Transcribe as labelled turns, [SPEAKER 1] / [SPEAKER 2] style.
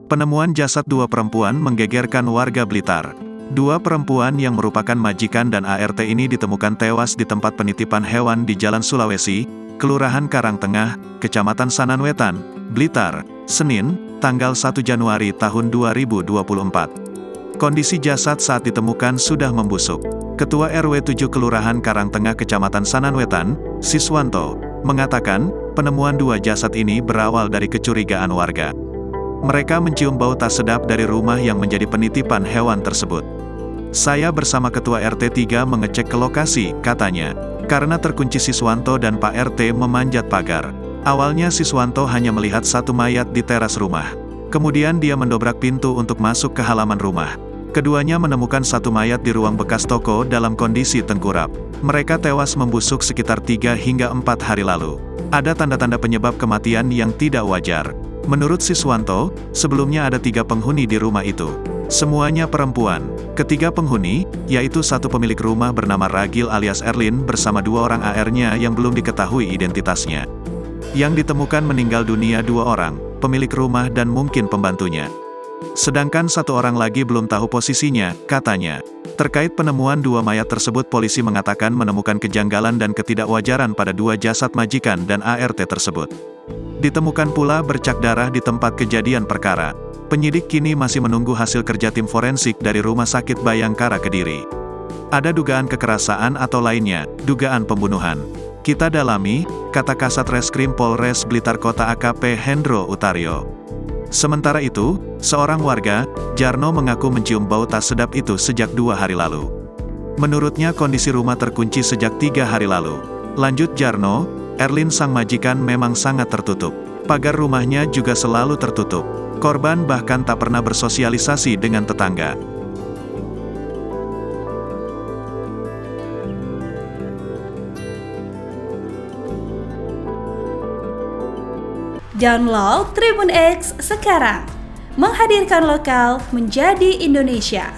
[SPEAKER 1] Penemuan jasad dua perempuan menggegerkan warga Blitar. Dua perempuan yang merupakan majikan dan ART ini ditemukan tewas di tempat penitipan hewan di Jalan Sulawesi, Kelurahan Karangtengah, Kecamatan Sananwetan, Blitar, Senin, tanggal 1 Januari tahun 2024. Kondisi jasad saat ditemukan sudah membusuk. Ketua RW 7 Kelurahan Karangtengah Kecamatan Sananwetan, Siswanto, mengatakan, penemuan dua jasad ini berawal dari kecurigaan warga. Mereka mencium bau tak sedap dari rumah yang menjadi penitipan hewan tersebut. Saya bersama Ketua RT 3 mengecek ke lokasi, katanya. Karena terkunci Siswanto dan Pak RT memanjat pagar. Awalnya Siswanto hanya melihat satu mayat di teras rumah. Kemudian dia mendobrak pintu untuk masuk ke halaman rumah. Keduanya menemukan satu mayat di ruang bekas toko dalam kondisi tengkurap. Mereka tewas membusuk sekitar 3 hingga 4 hari lalu. Ada tanda-tanda penyebab kematian yang tidak wajar. Menurut Siswanto, sebelumnya ada 3 penghuni di rumah itu. Semuanya perempuan. Ketiga penghuni, yaitu satu pemilik rumah bernama Ragil alias Erlin bersama 2 orang AR-nya yang belum diketahui identitasnya. Yang ditemukan meninggal dunia 2 orang, pemilik rumah dan mungkin pembantunya. Sedangkan 1 orang lagi belum tahu posisinya, katanya. Terkait penemuan 2 mayat tersebut, polisi mengatakan menemukan kejanggalan dan ketidakwajaran pada 2 jasad majikan dan ART tersebut. Ditemukan pula bercak darah di tempat kejadian perkara. Penyidik kini masih menunggu hasil kerja tim forensik dari Rumah Sakit Bayangkara Kediri. Ada dugaan kekerasan atau lainnya, dugaan pembunuhan. Kita dalami, kata Kasat Reskrim Polres Blitar Kota AKP Hendro Utario. Sementara itu, seorang warga, Jarno, mengaku mencium bau tak sedap itu sejak 2 hari lalu. Menurutnya kondisi rumah terkunci sejak 3 hari lalu. Lanjut Jarno, Erlin sang majikan memang sangat tertutup. Pagar rumahnya juga selalu tertutup. Korban bahkan tak pernah bersosialisasi dengan tetangga.
[SPEAKER 2] Download Tribun X sekarang, menghadirkan lokal menjadi Indonesia.